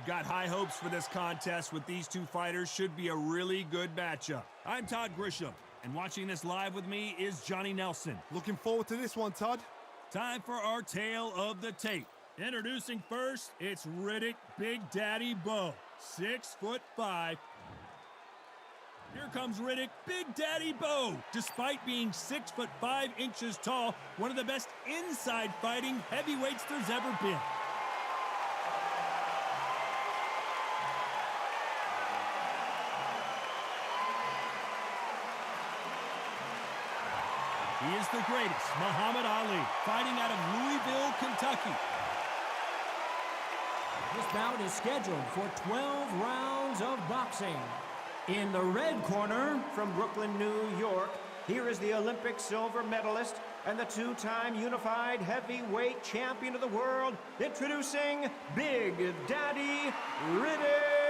We've got high hopes for this contest with these two fighters. Should be a really good matchup. I'm Todd Grisham, and watching this live with me is Johnny Nelson. Looking forward to this one, Todd. Time for our tale of the tape. Introducing first, it's Riddick Big Daddy Bowe, 6'5". Here comes Riddick Big Daddy Bowe. Despite being 6'5" tall, one of the best inside fighting heavyweights there's ever been. He is the greatest, Muhammad Ali, fighting out of Louisville, Kentucky. This bout is scheduled for 12 rounds of boxing. In the red corner, from Brooklyn, New York, here is the Olympic silver medalist and the two-time unified heavyweight champion of the world, introducing Big Daddy Riddick.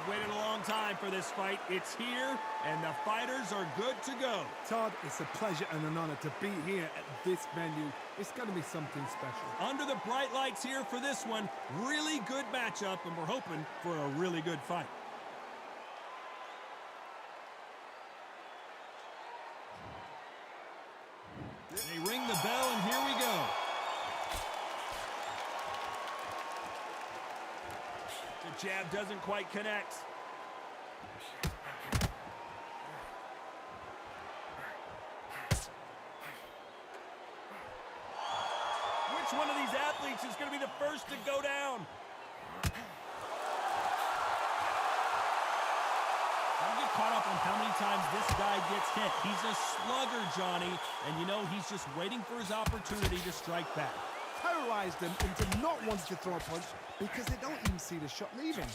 We've waited a long time for this fight. It's here, and the fighters are good to go. Todd, it's a pleasure and an honor to be here at this venue. It's going to be something special. Under the bright lights here for this one, really good matchup, and we're hoping for a really good fight. They ring the bell, and here we go. The jab doesn't quite connect. Which one of these athletes is going to be the first to go down? Don't get caught up on how many times this guy gets hit. He's a slugger, Johnny, and you know he's just waiting for his opportunity to strike back. Terrorized them into not wanting to throw a punch because they don't even see the shot leaving.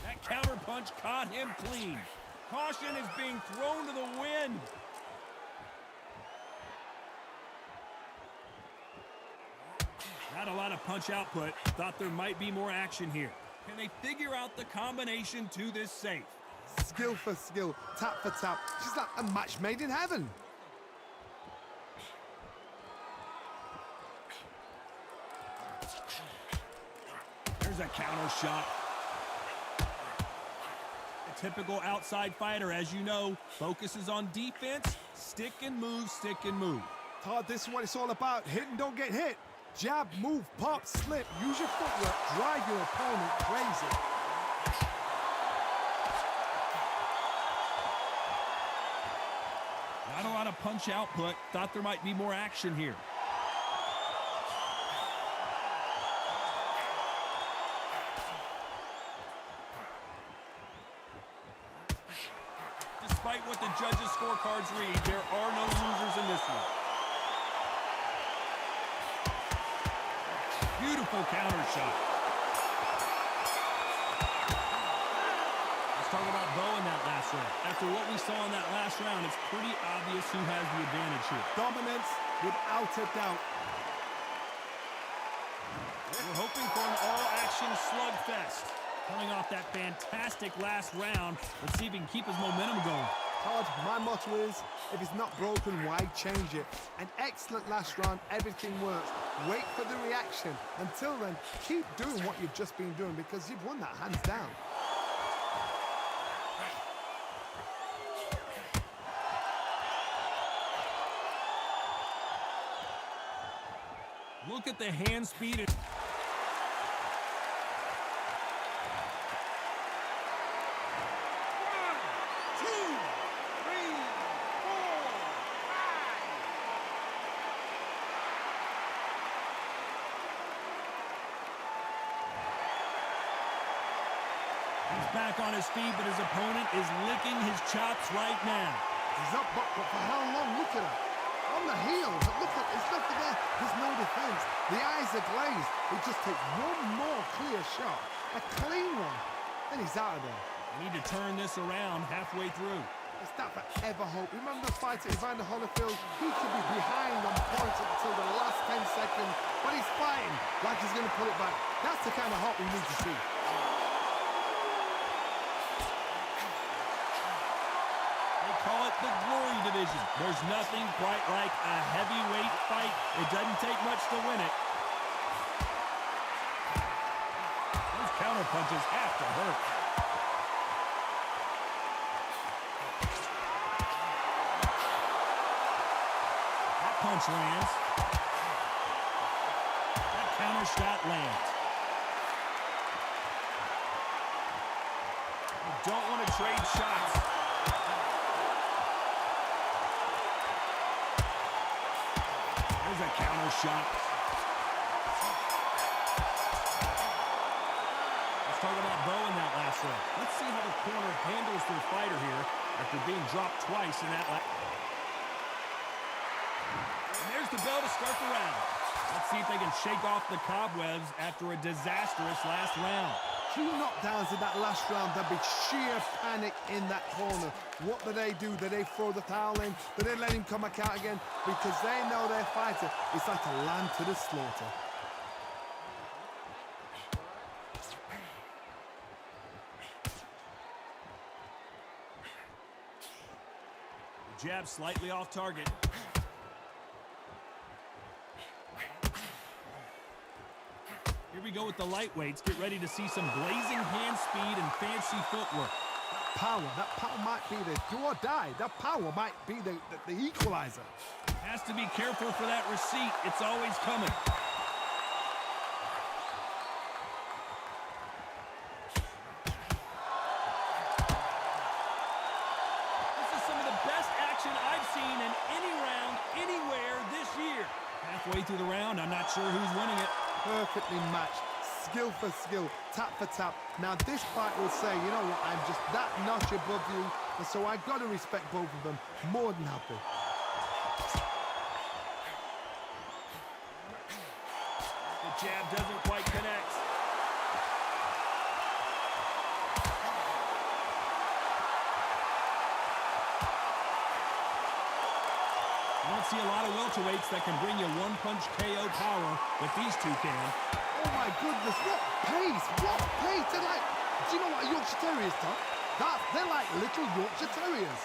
That counter punch caught him clean. Caution is being thrown to the wind. Not a lot of punch output. Thought there might be more action here. Can they figure out the combination to this safe? Skill for skill, tap for tap. Just like a match made in heaven. There's a counter shot. A typical outside fighter, as you know, focuses on defense, stick and move, stick and move. Todd, this is what it's all about. Hit and don't get hit. Jab, move, pop, slip. Use your footwork. Drive your opponent crazy. Not a lot of punch output. Thought there might be more action here. Despite what the judges' scorecards read, there are no losers in this one. Beautiful counter shot. Let's talk about Bowe in that last round. After what we saw in that last round, it's pretty obvious who has the advantage here. Dominance without a doubt. We're hoping for an all-action slugfest. Coming off that fantastic last round, let's see if he can keep his momentum going. Todd, my motto is, if it's not broken, why change it? An excellent last round, everything works. Wait for the reaction. Until then, keep doing what you've just been doing because you've won that hands down. Look at the hand speed. He's back on his feet, but his opponent is licking his chops right now. He's up, but for how long? Look at him. On the heels. Look at, it's nothing there. There's no defense. The eyes are glazed. He just takes one more clear shot. A clean one. Then he's out of there. They need to turn this around halfway through. Is that forever hope? Remember the fight at Evander Holyfield? He could be behind on points until the last 10 seconds, but he's fighting like he's going to put it back. That's the kind of hope we need to see. They call the glory division. There's nothing quite like a heavyweight fight. It doesn't take much to win it. Those counter punches have to hurt. That punch lands. That counter shot lands. You don't want to trade shots. There's a counter shot. Let's talk about Bowe in that last round. Let's see how the corner handles their fighter here after being dropped twice in that last. And there's the bell to start the round. Let's see if they can shake off the cobwebs after a disastrous last round. 2 knockdowns in that last round. There'd be sheer panic in that corner. What do? Do they throw the towel in? Do they let him come back out again? Because they know their fighter is like a lamb to the slaughter. The jab slightly off target. Here we go with the lightweights. Get ready to see some blazing hand speed and fancy footwork. That power might be the do or die. That power might be the equalizer. Has to be careful for that receipt. It's always coming. This is some of the best action I've seen in any round, anywhere this year. Halfway through the round, I'm not sure who's winning it. Perfectly matched, skill for skill, tap for tap. Now this fight will say, you know what, I'm just that notch above you, and so I've got to respect both of them more than happy. The jab doesn't quite connect. You don't see a lot of welterweights that can bring you one-punch KO power, but these two can. Oh my goodness, what pace, what pace. They're like, do you know what a Yorkshire Terrier is, Tom? They're like little Yorkshire Terriers.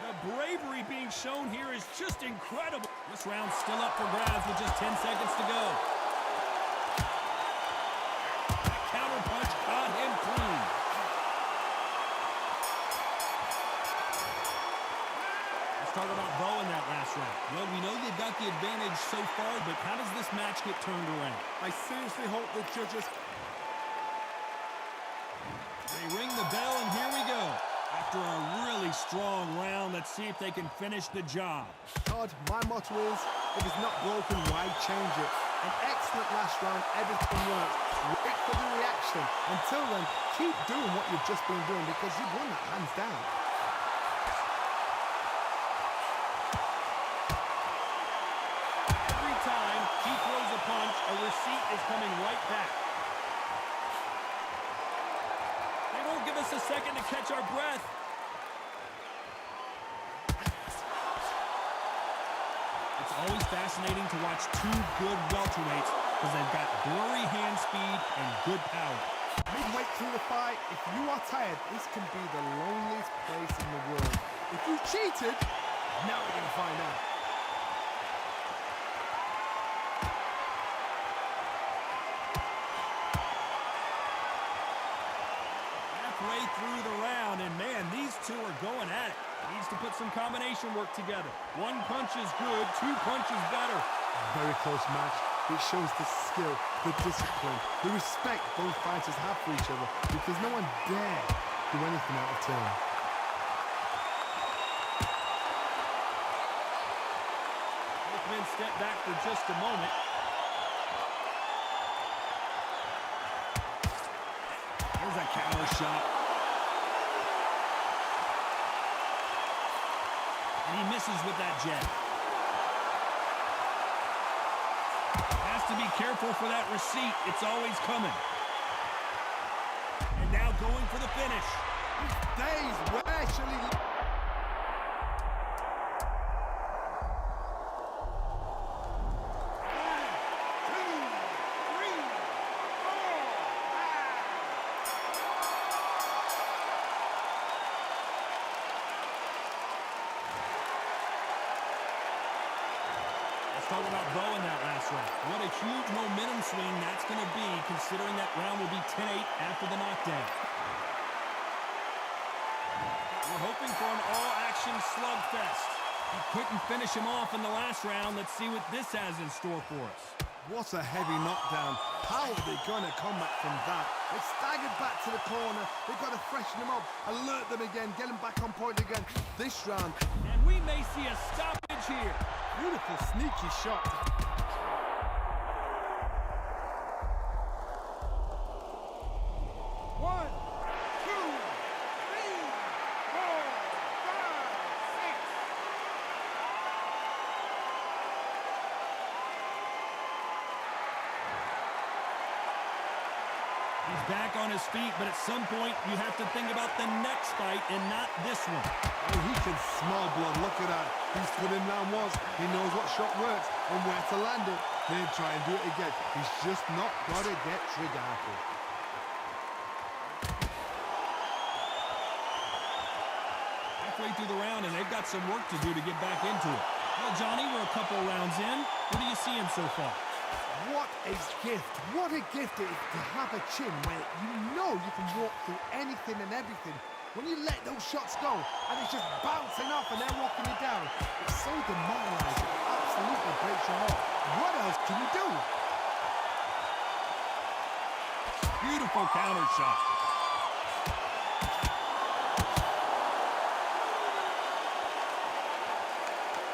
The bravery being shown here is just incredible. This round's still up for grabs with just 10 seconds to go. That counter punch caught him clean. Let's talk about Bowe in that last round. Well, we know they've got the advantage so far, but how does this match get turned around? I seriously hope the judges... They ring the bell, and here we go. After a really strong round, let's see if they can finish the job. Todd, my motto is, if it's not broken, why change it? An excellent last round, everything works. Wait for the reaction. Until then, keep doing what you've just been doing because you've won that hands down. Every time he throws a punch, a receipt is coming right back. They won't give us a second to catch our breath. It's always fascinating to watch two good welterweights because they've got blurry hand speed and good power. Midway through the fight, if you are tired, this can be the loneliest place in the world. If you cheated, now we're going to find out. Halfway through the round, and man, these two are going at it. Needs to put some combination work together. One punch is good, 2 punches better. Very close match. It shows the skill, the discipline, the respect both fighters have for each other because no one dare do anything out of turn. Both men step back for just a moment. There's a counter shot. And he misses with that jab. Has to be careful for that receipt. It's always coming. And now going for the finish. Days, where shall he... Talk about Bowe in that last round. What a huge momentum swing that's going to be, considering that round will be 10-8 after the knockdown. We're hoping for an all-action slugfest. He couldn't finish him off in the last round. Let's see what this has in store for us. What a heavy knockdown. How are they going to come back from that? They staggered back to the corner. They've got to freshen them up, alert them again, get them back on point again. This round. And we may see a stoppage here. Beautiful, sneaky shot. One, two, three, four, five, six. He's back on his feet, but at some point you have to think about the next fight and not this one. Oh, he can smell blood. Look at that. He's put him down once. He knows what shot works and where to land it. Then try and do it again. He's just not got to get trigger happy. Halfway through the round, and they've got some work to do to get back into it. Well, Johnny, we're a couple rounds in. What are you seeing so far? What a gift. What a gift it is to have a chin where you know you can walk through anything and everything. When you let those shots go and it's just bouncing off and they're walking you down, it's so demoralizing. It absolutely breaks your heart. What else can you do? Beautiful counter shot.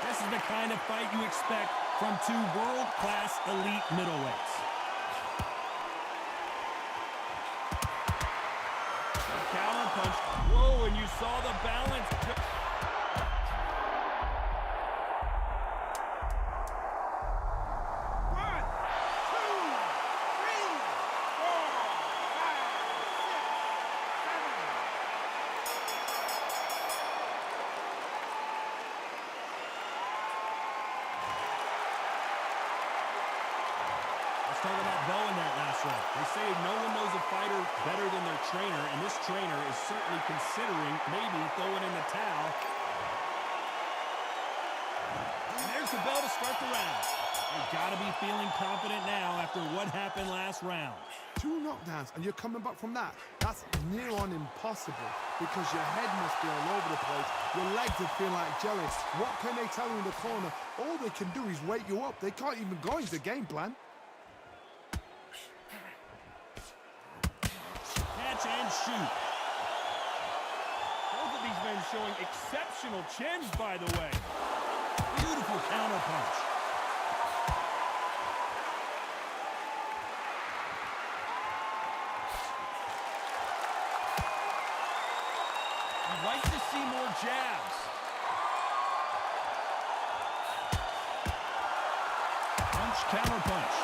This is the kind of fight you expect from two world-class elite middleweights. Counter punch. Whoa, and you saw the balance. One, two, three, four, five, Let's talk about Bowe in that last round. They say no one knows a fighter better than their trainer, and this trainer is certainly considering maybe throwing in the towel. And there's the bell to start the round. They've got to be feeling confident now after what happened last round. 2 knockdowns and you're coming back from that. That's near on impossible because your head must be all over the place. Your legs are feeling like jelly. What can they tell you in the corner? All they can do is wake you up. They can't even go into game plan. Catch and shoot. Both of these men showing exceptional chins, by the way. Beautiful counter punch. You'd like to see more jabs. Punch, counter punch.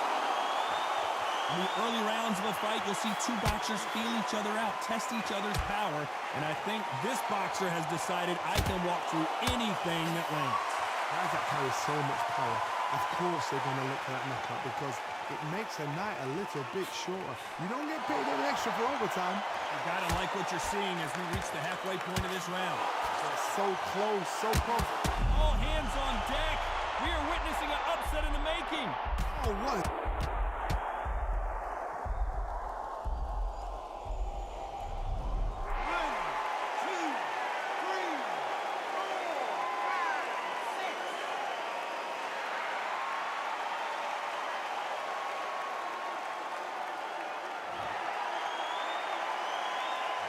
In the early rounds of a fight, you'll see two boxers feel each other out, test each other's power, and I think this boxer has decided I can walk through anything that lands. Guys that carry so much power, of course they're going to look for that knockout because it makes a night a little bit shorter. You don't get paid any extra for overtime. You gotta like what you're seeing as we reach the halfway point of this round. It's so close, so close. All hands on deck. We are witnessing an upset in the making. Oh, what?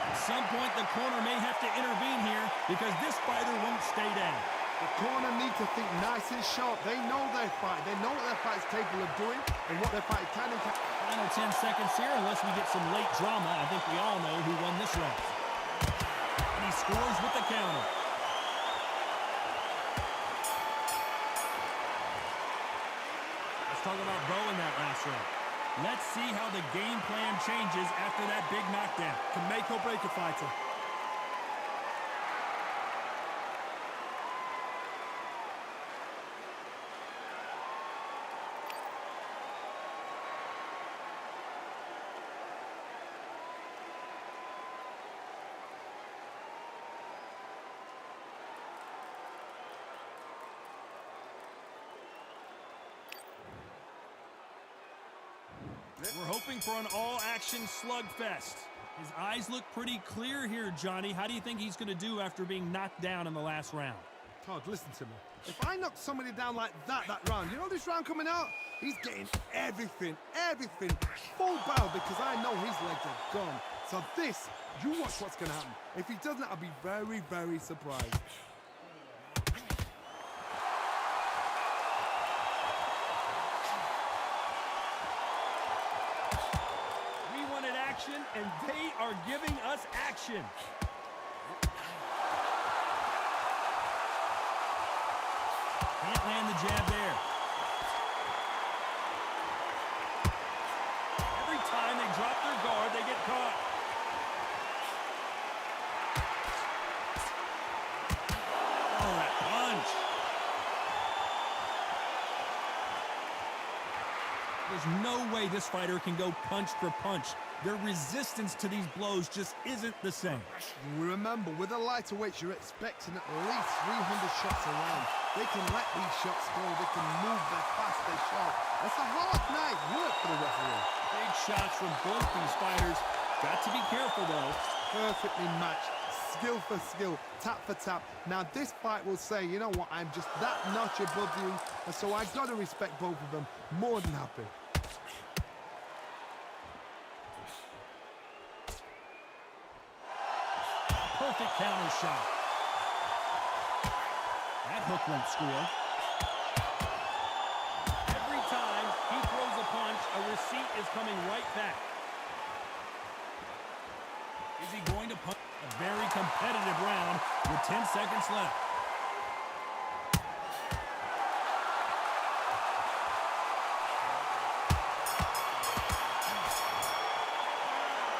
At some point, the corner may have to intervene here because this fighter won't stay down. The corner need to think nice and sharp. They know their fight. They know what their fight's capable of doing and what their fight can and can't. Final 10 seconds here, unless we get some late drama. I think we all know who won this round. And he scores with the counter. Let's talk about Bowe in that last round. Let's see how the game plan changes after that big knockdown. Can make or break a fighter. We're hoping for an all-action slugfest. His eyes look pretty clear here, Johnny. How do you think he's going to do after being knocked down in the last round? Todd, listen to me. If I knock somebody down like that round, you know this round coming out? He's getting everything, full barrel, because I know his legs are gone. So this, you watch what's going to happen. If he doesn't, I'll be very, very surprised. We wanted action, and they are giving us action. Can't land the jab there. Every time they drop their guard, they get caught. Oh, that punch. There's no way this fighter can go punch for punch. Their resistance to these blows just isn't the same. Remember, with a lighter weight, you're expecting at least 300 shots around. They can let these shots go. They can move their fast, they shot. It's a hard night work for the referee. Big shots from both these fighters. Got to be careful, though. Perfectly matched. Skill for skill, tap for tap. Now this fight will say, you know what, I'm just that notch above you, and so I've got to respect both of them. More than happy. Perfect counter shot. That hook won't score. Every time he throws a punch, a receipt is coming right back. Is he going to punch? A very competitive round with 10 seconds left.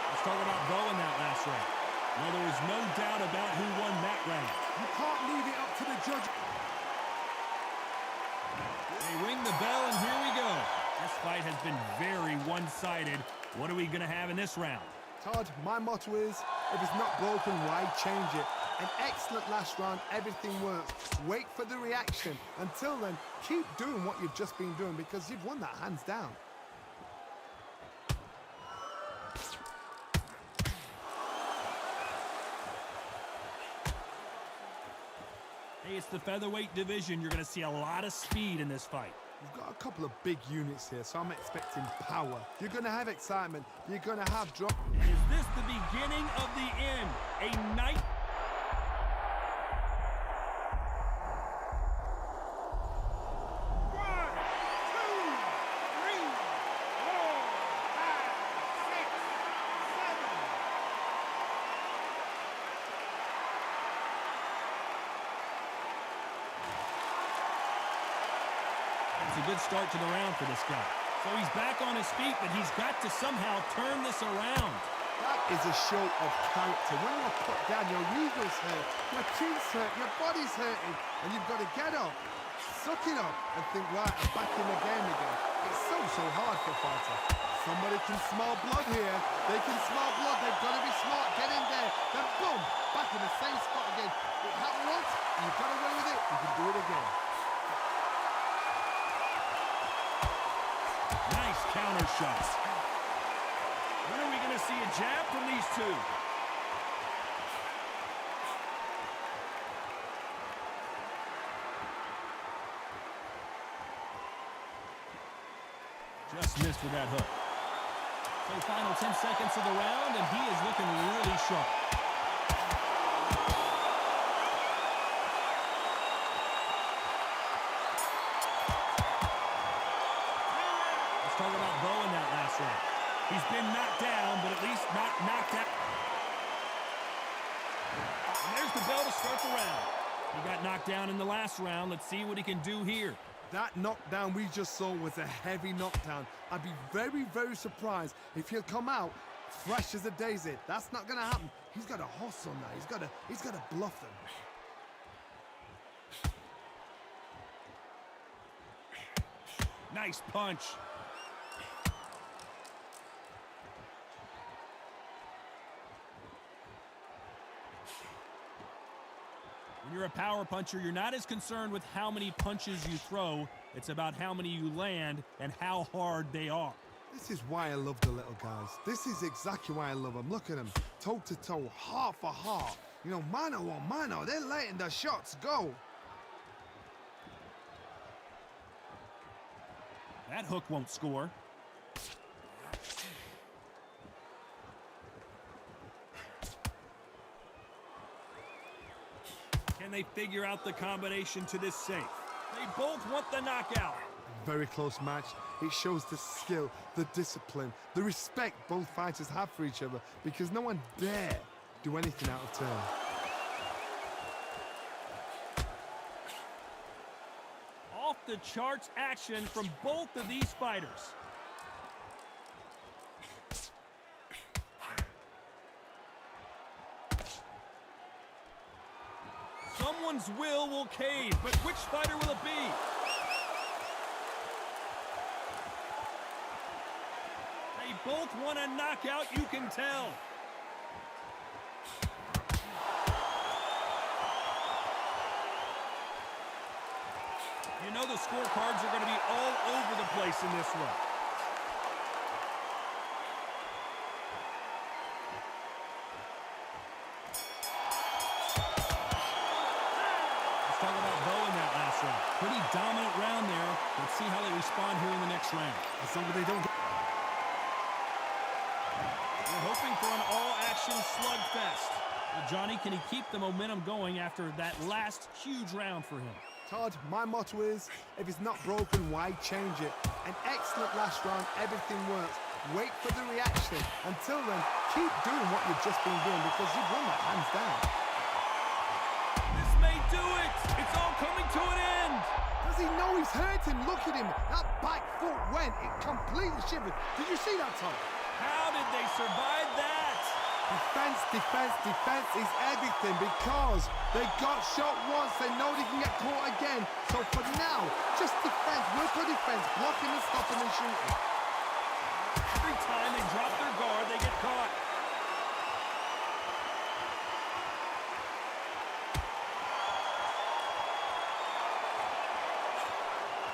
Let's talk about Bowe in that last round. Well, there was no doubt about who won that round. You can't leave it up to the judge. They ring the bell, and here we go. This fight has been very one-sided. What are we going to have in this round? Todd, my motto is, if it's not broken, why change it? An excellent last round, everything works. Wait for the reaction. Until then, keep doing what you've just been doing, because you've won that hands down. Hey, it's the featherweight division. You're going to see a lot of speed in this fight. We've got a couple of big units here, so I'm expecting power. You're going to have excitement. You're going to have drop. Is this the beginning of the end? A night... It's a good start to the round for this guy. So he's back on his feet, but he's got to somehow turn this around. That is a show of character. When you're put down, your ego's hurt, your chin's hurt, your body's hurting, and you've got to get up, suck it up, and think, right, I'm back in the game again. It's so hard for a fighter. Somebody can smell blood here. They can smell blood. They've got to be smart. Get in there. Then boom, back in the same spot again. It happened once, you got away with it, you can do it again. Nice counter shots. When are we going to see a jab from these two? Just missed with that hook. So final 10 seconds of the round, and he is looking really sharp. Let's talk about Bowe in that last round. He's been knocked down, but at least not knocked out. And there's the bell to start the round. He got knocked down in the last round. Let's see what he can do here. That knockdown we just saw was a heavy knockdown. I'd be very surprised if he'll come out fresh as a daisy. That's not going to happen. He's got a hustle now. He's got to bluff them. Nice punch. When you're a power puncher, you're not as concerned with how many punches you throw. It's about how many you land and how hard they are. This is why I love the little guys. This is exactly why I love them. Look at them, toe to toe, heart for heart. You know, mano a mano, they're letting the shots go. That hook won't score. Can they figure out the combination to this safe? They both want the knockout. Very close match. It shows the skill, the discipline, the respect both fighters have for each other because no one dare do anything out of turn. Off the charts action from both of these fighters. Someone's will cave, but which fighter will it be? They both want a knockout, you can tell. You know the scorecards are going to be all over the place in this one. Let's talk about Bowe in that last round. Pretty dominant round there. Let's see how they respond here in the next round. As long as they don't... We're hoping for an all-action slugfest. Well, Johnny, can he keep the momentum going after that last huge round for him? Todd, my motto is, if it's not broken, why change it? An excellent last round, everything works. Wait for the reaction. Until then, keep doing what you've just been doing because you've won that hands down. This may do it! It's all coming to an end! Does he know he's hurt him? Look at him. That back foot went. It completely shivered. Did you see that, Todd? How did they survive that? Defense, defense, defense is everything because they got shot once. They know they can get caught again. So for now, just defense, work on defense, blocking and stopping and shooting. Every time they drop their guard, they get caught.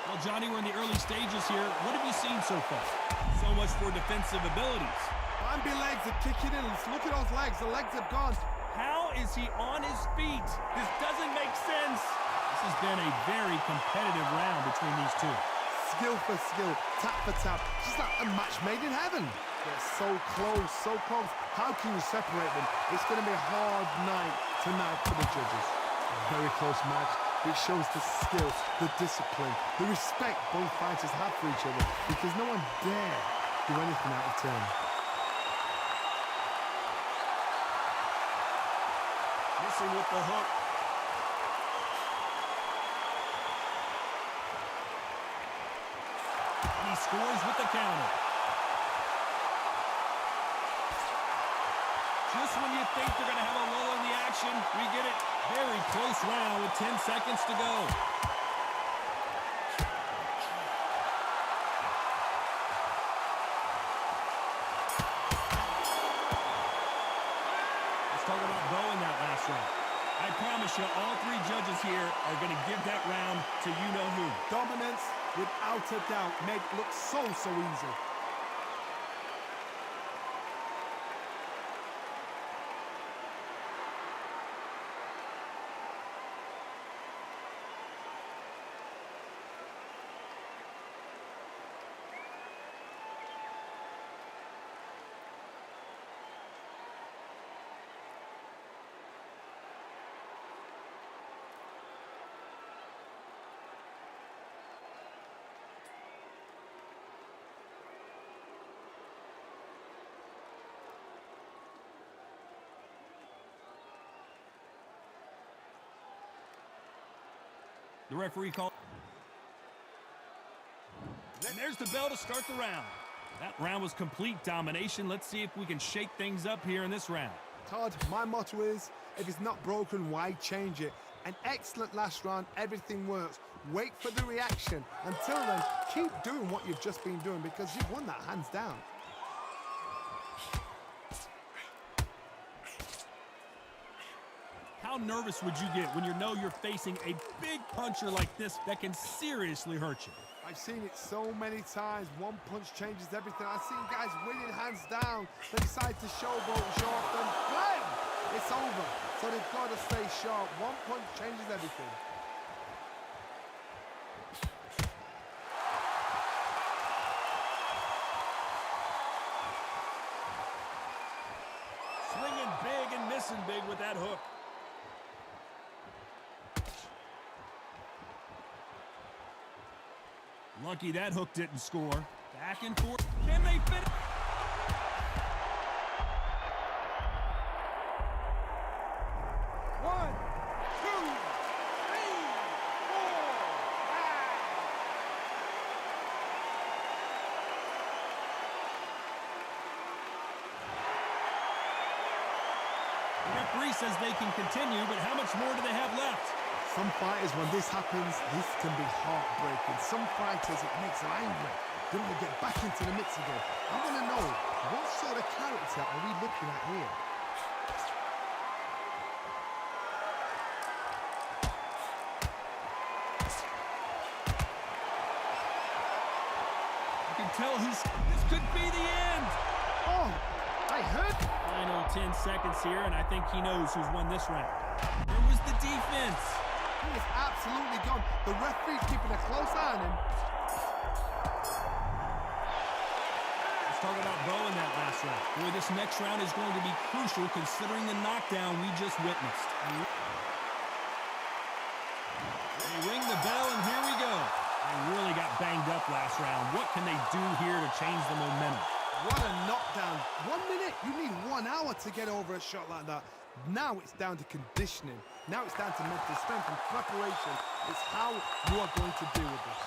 Well, Johnny, we're in the early stages here. What have you seen so far? So much for defensive abilities. Bambi legs are kicking in. Let's look at those legs. The legs have gone. How is he on his feet? This doesn't make sense. This has been a very competitive round between these two. Skill for skill, tap for tap. Just like a match made in heaven. They're so close, so close. How can you separate them? It's going to be a hard night tonight for the judges. A very close match. It shows the skill, the discipline, the respect both fighters have for each other because no one dare do anything out of turn. Missing with the hook. He scores with the counter. Just when you think they're going to have a lull in the action, we get it. Very close round with 10 seconds to go. Let's talk about Bowe in that last round. I promise you, all three judges here are going to give that round to you-know-who. Dominance, without a doubt, made it look so easy. The referee called. And there's the bell to start the round. That round was complete domination. Let's see if we can shake things up here in this round. Todd, my motto is, if it's not broken, why change it? An excellent last round, everything works. Wait for the reaction. Until then, keep doing what you've just been doing because you've won that hands down. How How nervous would you get when you know you're facing a big puncher like this that can seriously hurt you? I've seen it so many times. One punch changes everything. I've seen guys winning hands down. They decide to showboat short, then bang! It's over. So they've got to stay sharp. One punch changes everything. Swinging big and missing big with that hook. Lucky that hook didn't score. Back and forth. Can they finish? One, two, three, four, five. The referee says they can continue, but how much more do they have left? Some fighters, when this happens, this can be heartbreaking. Some fighters, it makes them angry. They want to get back into the mix again. I want to know, what sort of character are we looking at here? You can tell this could be the end. Oh, I heard. Final 10 seconds here, and I think he knows who's won this round. Where was the defense? He is absolutely gone. The referee's keeping a close eye on him. Let's talk about Bowe in that last round. Boy, this next round is going to be crucial considering the knockdown we just witnessed. They ring the bell, and here we go. They really got banged up last round. What can they do here to change the momentum? What a knockdown. 1 minute, you need 1 hour to get over a shot like that. Now it's down to conditioning. Now it's down to mental strength and preparation. It's how you are going to deal with this.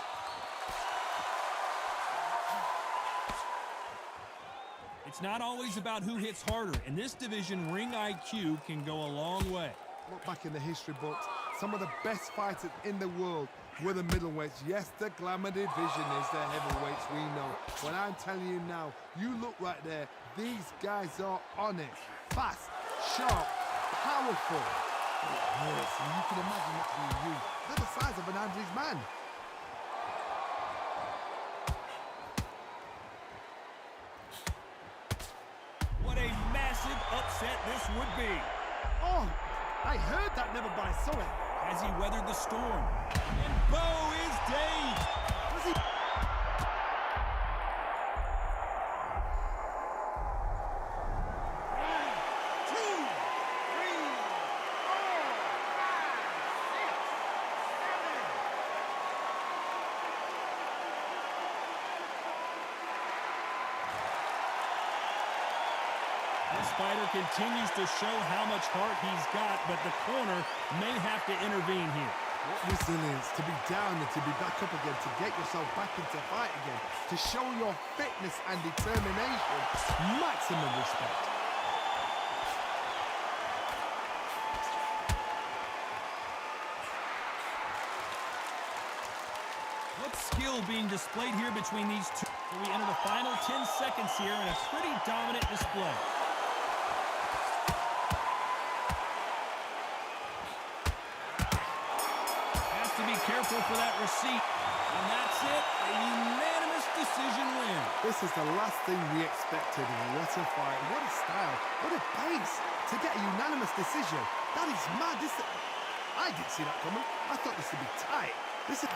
It's not always about who hits harder. In this division, ring IQ can go a long way. Look back in the history books. Some of the best fighters in the world were the middleweights. Yes, the glamour division is the heavyweights, we know. But I'm telling you now, you look right there. These guys are on it. Fast, sharp, powerful. It hurts, and you can imagine that being you. They're the size of an average man. What a massive upset this would be. Oh, I heard that never, but I saw it. Has he weathered the storm? And Bowe is dazed. Was he? This fighter continues to show how much heart he's got, but the corner may have to intervene here. What resilience to be down and to be back up again, to get yourself back into fight again, to show your fitness and determination. Maximum respect. What skill being displayed here between these two? So we enter the final 10 seconds here in a pretty dominant display. Careful for that receipt. And that's it. A unanimous decision win. This is the last thing we expected. What a fight. What a style. What a pace to get a unanimous decision. That is mad. I didn't see that coming. I thought this would be tight. This is...